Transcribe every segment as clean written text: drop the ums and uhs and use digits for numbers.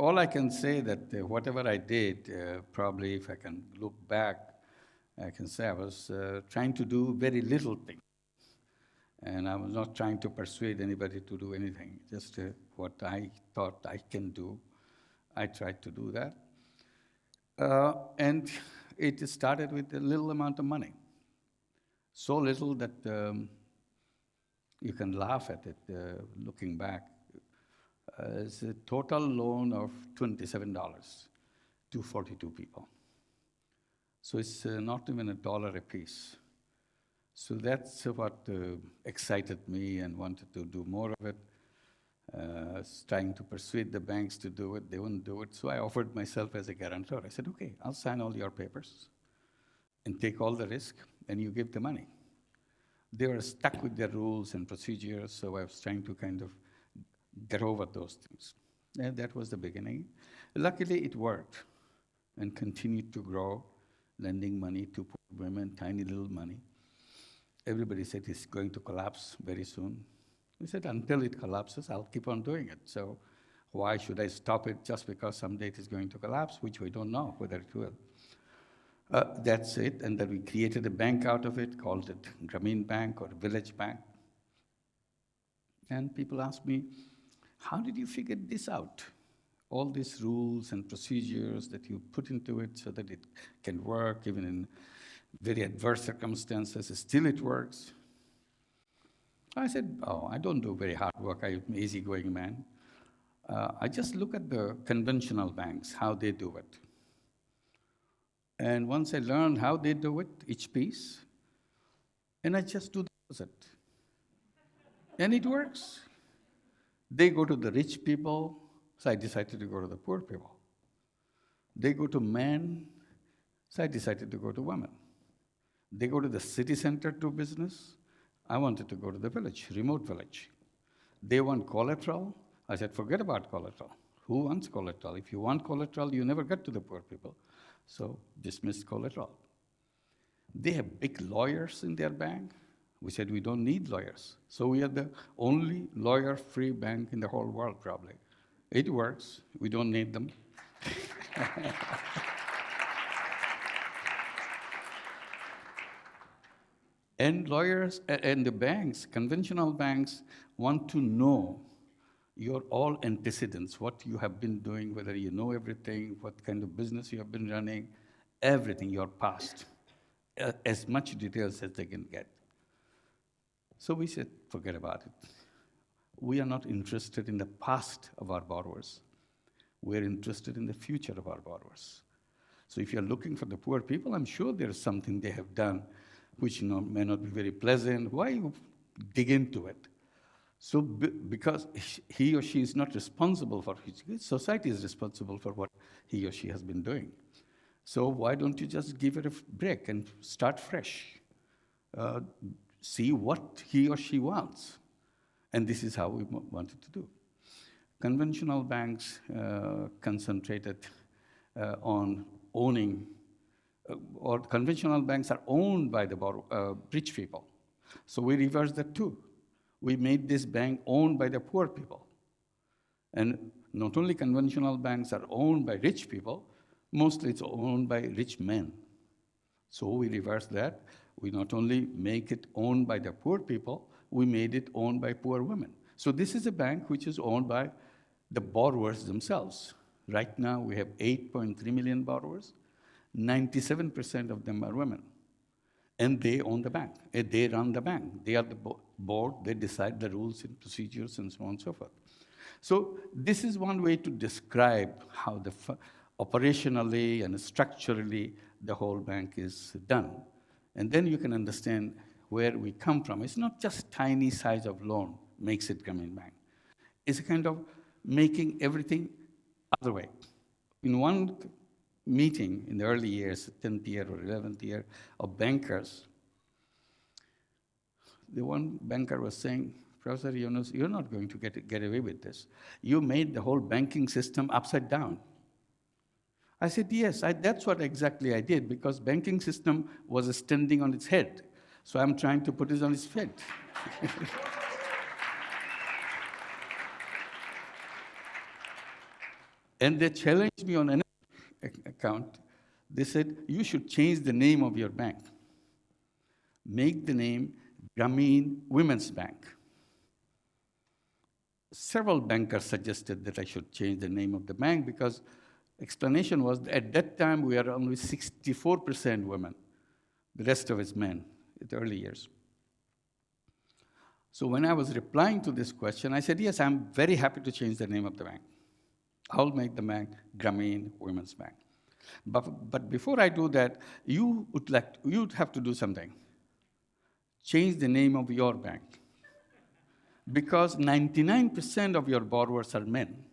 all I can say that whatever I did, probably if I can look back, I can say I was trying to do very little things. And I was not trying to persuade anybody to do anything, just what I thought I can do. I tried to do that. And it started with a little amount of money. So little that you can laugh at it looking back. It's a total loan of $27 to 42 people. So it's not even $1 a piece. So that's what excited me and wanted to do more of it. Trying to persuade the banks to do it, they wouldn't do it. So I offered myself as a guarantor. I said, okay, I'll sign all your papers and take all the risk, and you give the money. They were stuck with their rules and procedures, so I was trying to kind of get over those things. And that was the beginning. Luckily, it worked and continued to grow, lending money to poor women, tiny little money. Everybody said it's going to collapse very soon. We said, until it collapses, I'll keep on doing it. So why should I stop it just because someday it is going to collapse, which we don't know whether it will. That's it, and then we created a bank out of it, called it Grameen Bank or Village Bank. And people ask me, how did you figure this out? All these rules and procedures that you put into it so that it can work even in very adverse circumstances, still it works. I said, oh, I don't do very hard work, I'm an easygoing man. I just look at the conventional banks, how they do it. And once I learned how they do it, each piece, and I just do the opposite. And it works. They go to the rich people, so I decided to go to the poor people. They go to men, so I decided to go to women. They go to the city center to do business, I wanted to go to the village, remote village. They want collateral. I said, forget about collateral. Who wants collateral? If you want collateral, you never get to the poor people. So dismissed collateral. They have big lawyers in their bank. We said, we don't need lawyers. So we are the only lawyer-free bank in the whole world, probably. It works. We don't need them. And lawyers and the banks, conventional banks, want to know your all antecedents, what you have been doing, whether you know everything, what kind of business you have been running, everything, your past, as much details as they can get. So we said, forget about it. We are not interested in the past of our borrowers. We're interested in the future of our borrowers. So if you're looking for the poor people, I'm sure there's something they have done which may not be very pleasant. Why you dig into it? So because he or she is not responsible for it, society is responsible for what he or she has been doing. So why don't you just give it a break and start fresh? See what he or she wants. And this is how we wanted to do. Conventional banks concentrated on owning, or conventional banks are owned by the rich people. So we reversed that too. We made this bank owned by the poor people. And not only conventional banks are owned by rich people, mostly it's owned by rich men. So we reversed that. We not only make it owned by the poor people, we made it owned by poor women. So this is a bank which is owned by the borrowers themselves. Right now, we have 8.3 million borrowers. 97% of them are women. And they own the bank. They run the bank. They are the board. They decide the rules and procedures and so on and so forth. So this is one way to describe how the operationally and structurally the whole bank is done. And then you can understand where we come from. It's not just tiny size of loan makes it Grameen Bank. It's a kind of making everything other way. In one meeting in the early years, 10th year or 11th year, of bankers, the one banker was saying, Professor Yunus, you're not going to get away with this. You made the whole banking system upside down. I said, yes, that's what exactly I did, because banking system was standing on its head. So I'm trying to put it on its head. And they challenged me on another account. They said, you should change the name of your bank. Make the name Grameen Women's Bank. Several bankers suggested that I should change the name of the bank because explanation was at that time we are only 64% women. The rest of us men in the early years. So when I was replying to this question, I said, yes, I'm very happy to change the name of the bank. I'll make the bank Grameen Women's Bank. But before I do that, you'd have to do something. Change the name of your bank. Because 99% of your borrowers are men.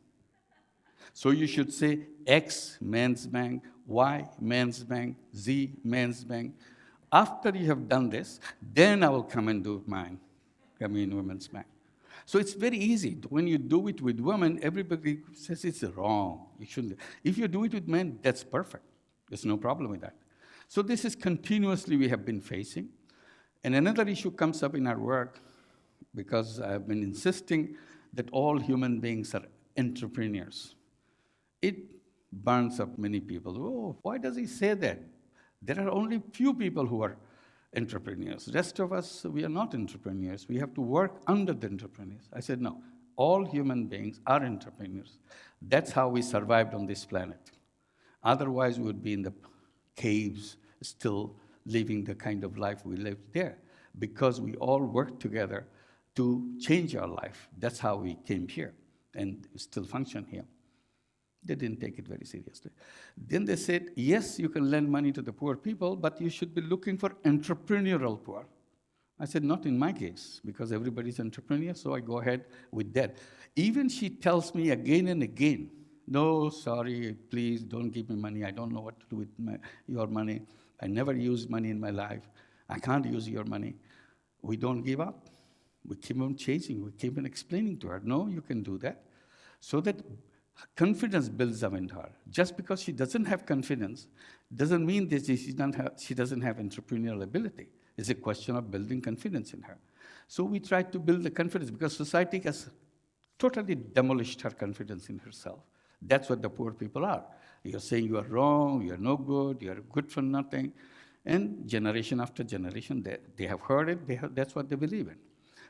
So you should say X Men's Bank, Y Men's Bank, Z Men's Bank. After you have done this, then I will come and do mine, Grameen Women's Bank. So it's very easy. When you do it with women, everybody says it's wrong. You shouldn't. If you do it with men, that's perfect. There's no problem with that. So this is continuously we have been facing. And another issue comes up in our work because I've been insisting that all human beings are entrepreneurs. It burns up many people. Oh, why does he say that? There are only few people who are entrepreneurs. The rest of us, we are not entrepreneurs. We have to work under the entrepreneurs. I said, no, all human beings are entrepreneurs. That's how we survived on this planet. Otherwise, we would be in the caves, still living the kind of life we lived there, because we all worked together to change our life. That's how we came here and still function here. They didn't take it very seriously. Then they said, yes, you can lend money to the poor people, but you should be looking for entrepreneurial poor. I said, not in my case, because everybody's entrepreneur, so I go ahead with that. Even she tells me again and again, no, sorry, please don't give me money. I don't know what to do with your money. I never used money in my life. I can't use your money. We don't give up. We keep on chasing. We keep on explaining to her, no, you can do that. So that confidence builds up in her. Just because she doesn't have confidence doesn't mean that she doesn't have entrepreneurial ability. It's a question of building confidence in her. So we try to build the confidence because society has totally demolished her confidence in herself. That's what the poor people are. You're saying you are wrong, you're no good, you're good for nothing. And generation after generation, they have heard it, that's what they believe in.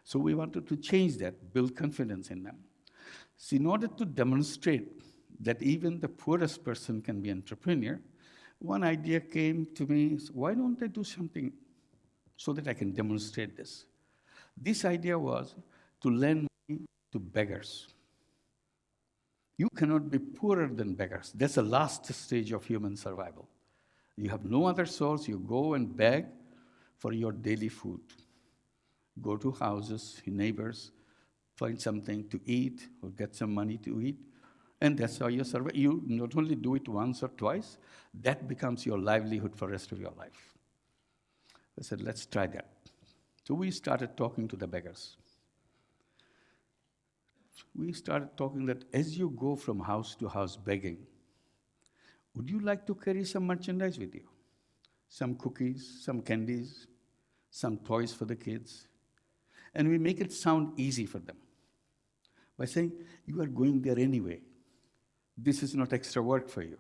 So we wanted to change that, build confidence in them. So in order to demonstrate that even the poorest person can be an entrepreneur, one idea came to me, why don't I do something so that I can demonstrate this? This idea was to lend money to beggars. You cannot be poorer than beggars. That's the last stage of human survival. You have no other source, you go and beg for your daily food. Go to houses, neighbors, find something to eat or get some money to eat, and that's how you survive. You not only do it once or twice, that becomes your livelihood for the rest of your life. I said, let's try that. So we started talking to the beggars. We started talking that as you go from house to house begging, would you like to carry some merchandise with you? Some cookies, some candies, some toys for the kids. And we make it sound easy for them by saying, you are going there anyway. This is not extra work for you.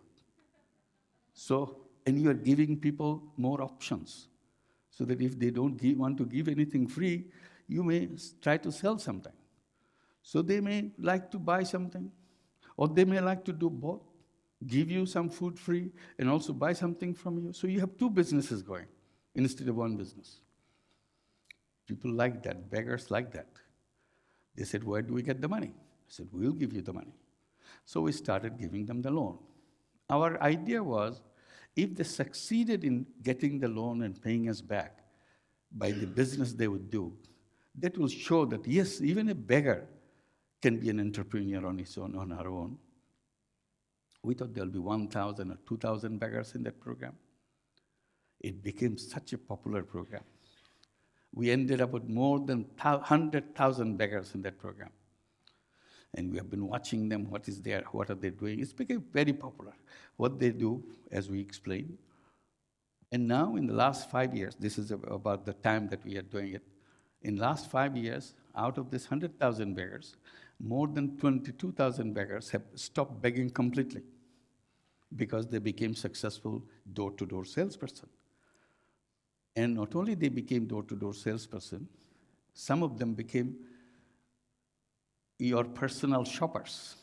So, and you are giving people more options so that if they don't want to give anything free, you may try to sell something. So they may like to buy something, or they may like to do both, give you some food free and also buy something from you. So you have two businesses going instead of one business. People like that, beggars like that. They said, where do we get the money? I said, we'll give you the money. So we started giving them the loan. Our idea was, if they succeeded in getting the loan and paying us back by the business they would do, that will show that, yes, even a beggar can be an entrepreneur on his own, on her own. We thought there'll be 1,000 or 2,000 beggars in that program. It became such a popular program. We ended up with more than 100,000 beggars in that program. And we have been watching them, what are they doing? It's become very popular, what they do, as we explained. And now, in the last 5 years, this is about the time that we are doing it, in the last 5 years, out of this 100,000 beggars, More than 22,000 beggars have stopped begging completely because they became successful door-to-door salesperson. And not only they became door-to-door salesperson, some of them became your personal shoppers.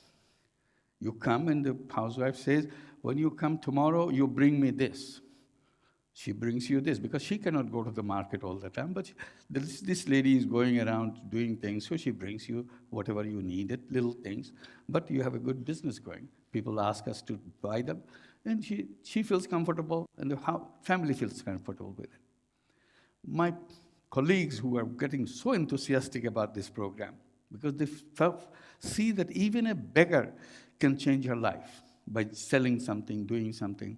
You come and the housewife says, when you come tomorrow, you bring me this. She brings you this because she cannot go to the market all the time, but this lady is going around doing things, so she brings you whatever you needed, little things, but you have a good business going. People ask us to buy them, and she feels comfortable, and the family feels comfortable with it. My colleagues who are getting so enthusiastic about this program, because they see that even a beggar can change her life by selling something, doing something.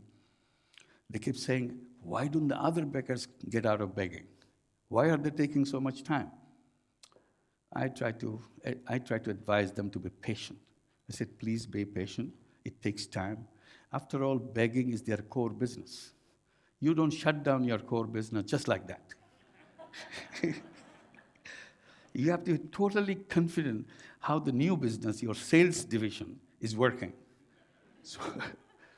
They keep saying, why don't the other beggars get out of begging? Why are they taking so much time? I try to advise them to be patient. I said, please be patient. It takes time. After all, begging is their core business. You don't shut down your core business just like that. You have to be totally confident how the new business, your sales division, is working.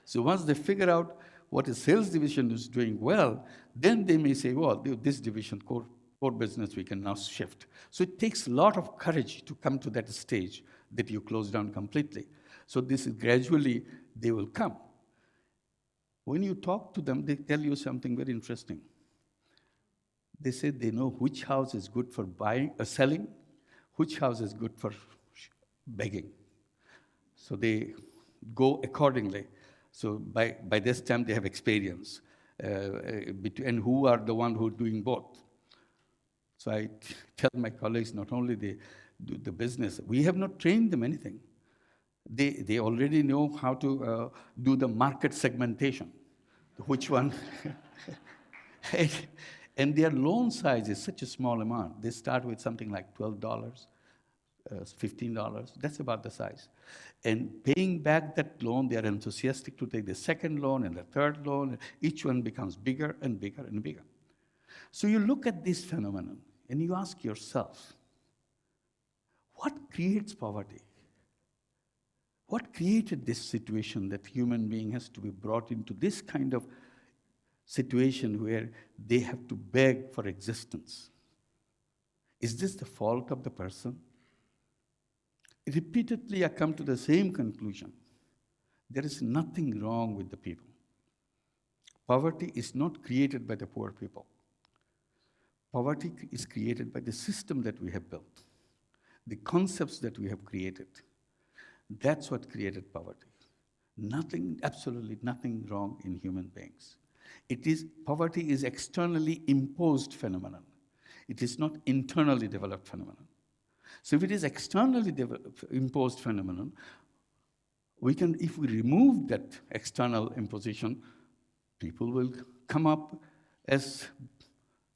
So once they figure out what a sales division is doing well, then they may say, well, this division, core business, we can now shift. So it takes a lot of courage to come to that stage that you close down completely. So this is gradually, they will come. When you talk to them, they tell you something very interesting. They say they know which house is good for selling, which house is good for begging. So they go accordingly. So by this time, they have experience. And who are the one who are doing both? So I tell my colleagues, not only they do the business, we have not trained them anything. They already know how to do the market segmentation. Which one? And their loan size is such a small amount. They start with something like $12, $15. That's about the size. And paying back that loan, they are enthusiastic to take the second loan and the third loan. Each one becomes bigger and bigger and bigger. So you look at this phenomenon and you ask yourself, what creates poverty? What created this situation that human being has to be brought into this kind of situation where they have to beg for existence? Is this the fault of the person? Repeatedly, I come to the same conclusion. There is nothing wrong with the people. Poverty is not created by the poor people. Poverty is created by the system that we have built, the concepts that we have created. That's what created poverty. Nothing, absolutely nothing wrong in human beings. Poverty is externally imposed phenomenon. It is not internally developed phenomenon. So if it is externally imposed phenomenon, if we remove that external imposition, people will come up as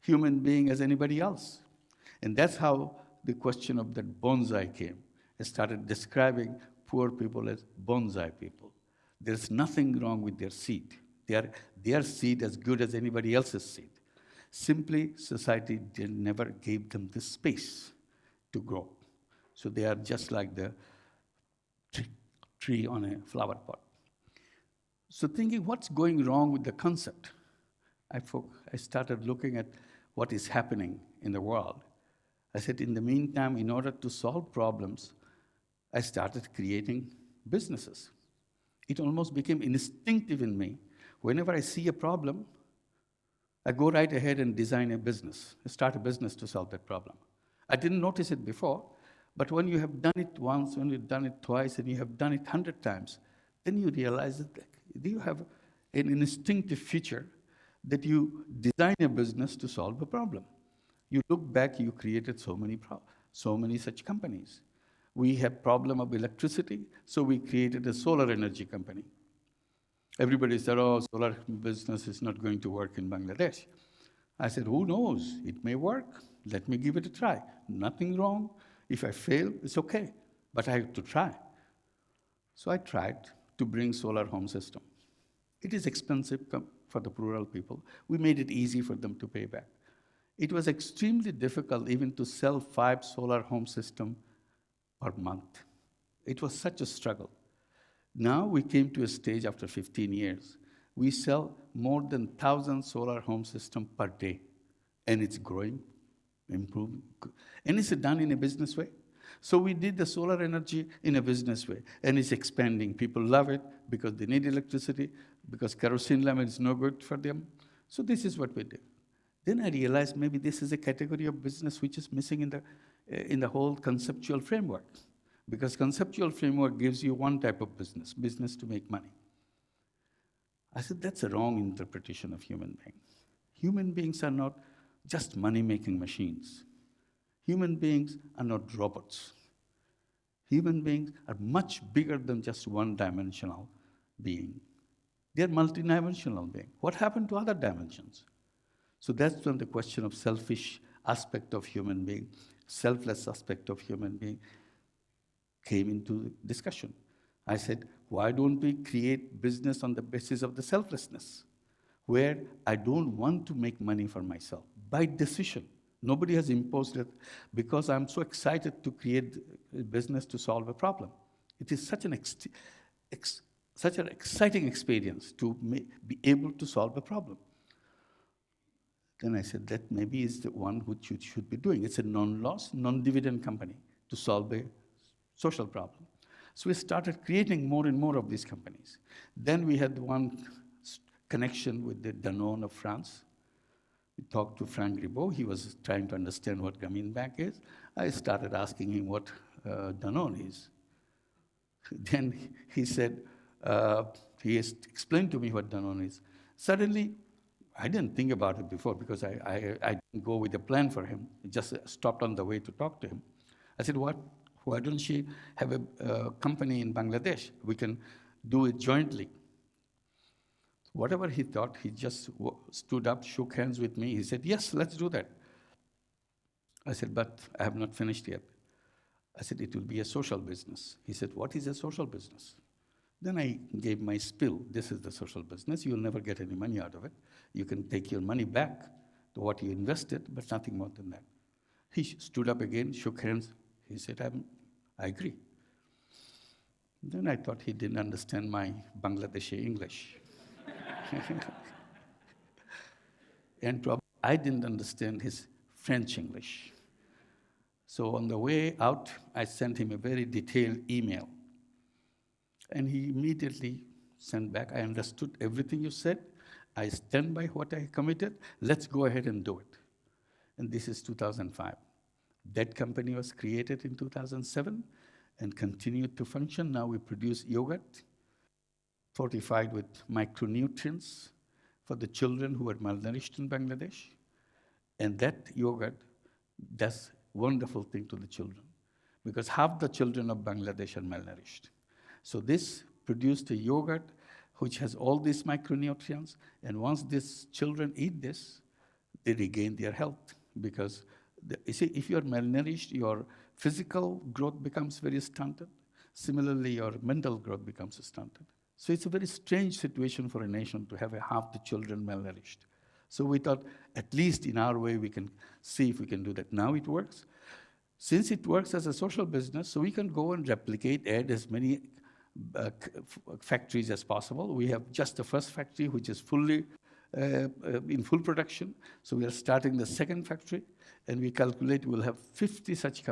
human being as anybody else. And that's how the question of that bonsai came. I started describing poor people as bonsai people. There's nothing wrong with their seed. Their seed as good as anybody else's seed. Simply, society never gave them the space to grow. So they are just like the tree on a flower pot. So thinking, what's going wrong with the concept? I started looking at what is happening in the world. I said, in the meantime, in order to solve problems, I started creating businesses. It almost became instinctive in me. Whenever I see a problem, I go right ahead and design a business, start a business to solve that problem. I didn't notice it before, but when you have done it once, when you've done it twice, and you have done it 100 times, then you realize that you have an instinctive feature that you design a business to solve a problem. You look back, you created so many such companies. We had problem of electricity, so we created a solar energy company. Everybody said, oh, solar business is not going to work in Bangladesh. I said, who knows? It may work. Let me give it a try. Nothing wrong. If I fail, it's okay. But I have to try. So I tried to bring solar home system. It is expensive for the rural people. We made it easy for them to pay back. It was extremely difficult even to sell 5 solar home system per month. It was such a struggle. Now we came to a stage after 15 years. We sell more than 1,000 solar home systems per day, and it's growing, improving. And it's done in a business way. So we did the solar energy in a business way, and it's expanding. People love it because they need electricity, because kerosene lamp is no good for them. So this is what we did. Then I realized maybe this is a category of business which is missing in the whole conceptual framework. Because conceptual framework gives you one type of business to make money. I said, that's a wrong interpretation of human beings. Human beings are not just money-making machines. Human beings are not robots. Human beings are much bigger than just one-dimensional being. They're multidimensional beings. What happened to other dimensions? So that's when the question of selfish aspect of human being, selfless aspect of human being came into discussion. I said, why don't we create business on the basis of the selflessness, where I don't want to make money for myself, by decision. Nobody has imposed it because I'm so excited to create a business to solve a problem. It is such an exciting experience to be able to solve a problem. Then I said, that maybe is the one which you should be doing. It's a non-loss, non-dividend company to solve a social problem. So we started creating more and more of these companies. Then we had one connection with the Danone of France. We talked to Frank Ribot. He was trying to understand what Grameen Bank is. I started asking him what Danone is. Then he said, he explained to me what Danone is. Suddenly, I didn't think about it before because I didn't go with a plan for him. I just stopped on the way to talk to him. I said, why don't she have a company in Bangladesh? We can do it jointly. Whatever he thought, he just stood up, shook hands with me. He said, yes, let's do that. I said, but I have not finished yet. I said, it will be a social business. He said, what is a social business? Then I gave my spiel. This is the social business. You'll never get any money out of it. You can take your money back to what you invested, but nothing more than that. He stood up again, shook hands. He said, I agree. Then I thought he didn't understand my Bangladeshi English. And probably I didn't understand his French English. So on the way out, I sent him a very detailed email. And he immediately sent back, I understood everything you said. I stand by what I committed. Let's go ahead and do it. And this is 2005. That company was created in 2007 and continued to function. Now we produce yogurt fortified with micronutrients for the children who are malnourished in Bangladesh. And that yogurt does wonderful thing to the children because half the children of Bangladesh are malnourished. So this produced a yogurt which has all these micronutrients, and once these children eat this, they regain their health because you see, if you're malnourished, your physical growth becomes very stunted. Similarly, your mental growth becomes stunted. So it's a very strange situation for a nation to have half the children malnourished. So we thought, at least in our way, we can see if we can do that. Now it works. Since it works as a social business, so we can go and replicate, add as many factories as possible. We have just the first factory, which is fully in full production. So we are starting the second factory, and we calculate we'll have 50 such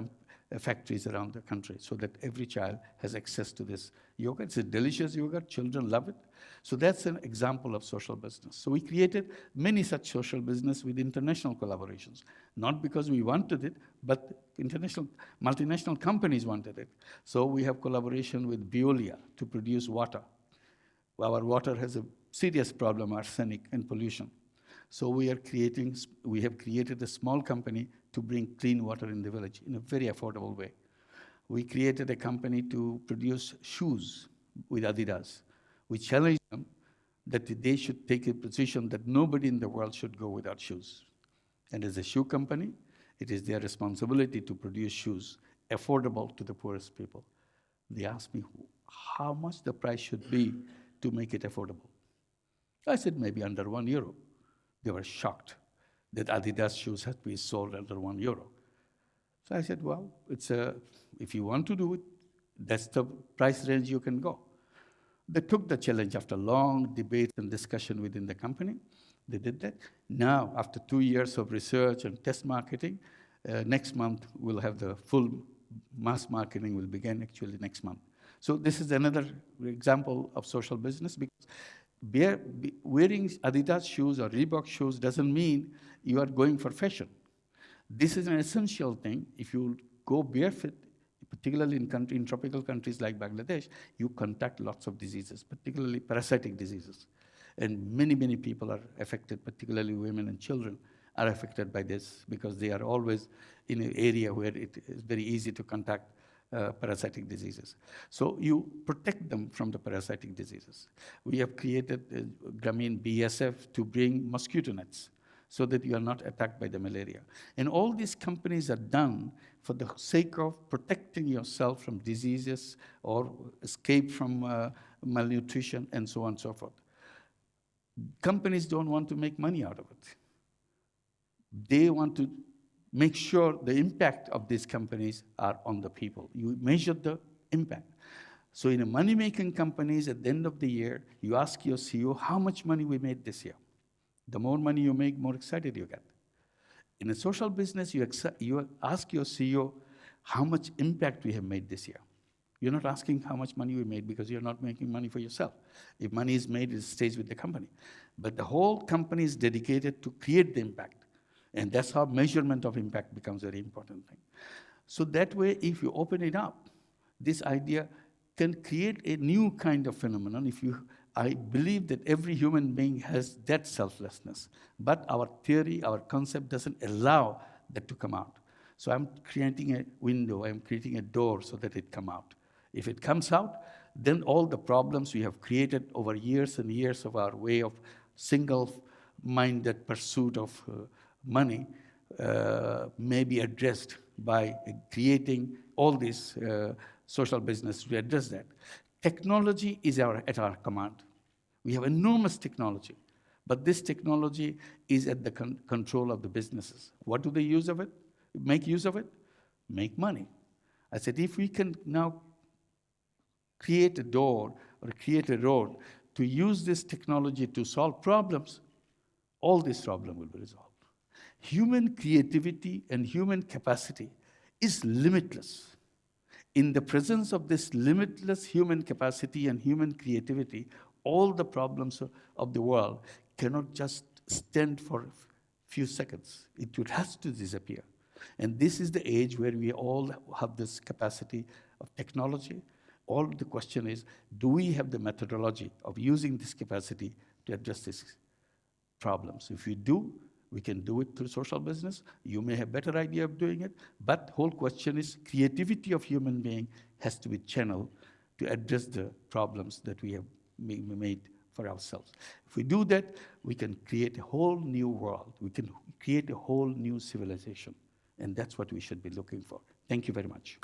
factories around the country so that every child has access to this yogurt. It's a delicious yogurt. Children love it. So that's an example of social business. So we created many such social business with international collaborations, not because we wanted it, but multinational companies wanted it. So we have collaboration with Veolia to produce water. Our water has a serious problem, arsenic and pollution. So we have created a small company to bring clean water in the village in a very affordable way. We created a company to produce shoes with Adidas. We challenged them that they should take a position that nobody in the world should go without shoes. And as a shoe company, it is their responsibility to produce shoes affordable to the poorest people. They asked me how much the price should be to make it affordable. I said maybe under €1. They were shocked that Adidas shoes had to be sold under €1. So I said, well, if you want to do it, that's the price range you can go. They took the challenge after long debate and discussion within the company. They did that. Now, after 2 years of research and test marketing, next month we'll have the full mass marketing will begin actually next month. So this is another example of social business, because wearing Adidas shoes or Reebok shoes doesn't mean you are going for fashion. This is an essential thing. If you go barefoot, particularly in tropical countries like Bangladesh, you contact lots of diseases, particularly parasitic diseases. And many, many people are affected, particularly women and children are affected by this, because they are always in an area where it is very easy to contact parasitic diseases. So you protect them from the parasitic diseases. We have created Grameen BSF to bring mosquito nets so that you are not attacked by the malaria. And all these companies are done for the sake of protecting yourself from diseases or escape from malnutrition and so on and so forth. Companies don't want to make money out of it. They want to make sure the impact of these companies are on the people. You measure the impact. So in a money-making companies, at the end of the year, you ask your CEO, how much money we made this year? The more money you make, more excited you get. In a social business, you ask your CEO, how much impact we have made this year? You're not asking how much money we made because you're not making money for yourself. If money is made, it stays with the company. But the whole company is dedicated to create the impact. And that's how measurement of impact becomes a very important thing. So that way, if you open it up, this idea can create a new kind of phenomenon. I believe that every human being has that selflessness, but our theory, our concept doesn't allow that to come out. So I'm creating a window, I'm creating a door so that it come out. If it comes out, then all the problems we have created over years and years of our way of single-minded pursuit of money may be addressed by creating all this social business to address that. Technology is at our command. We have enormous technology, but this technology is at the control of the businesses. What do they use of it? Make use of it? Make money. I said, if we can now create a door or create a road to use this technology to solve problems, all this problem will be resolved. Human creativity and human capacity is limitless. In the presence of this limitless human capacity and human creativity, all the problems of the world cannot just stand for a few seconds. It has to disappear. And this is the age where we all have this capacity of technology. All the question is, do we have the methodology of using this capacity to address these problems? If we do, we can do it through social business. You may have better idea of doing it, but the whole question is creativity of human being has to be channeled to address the problems that we have made for ourselves. If we do that, we can create a whole new world. We can create a whole new civilization. And that's what we should be looking for. Thank you very much.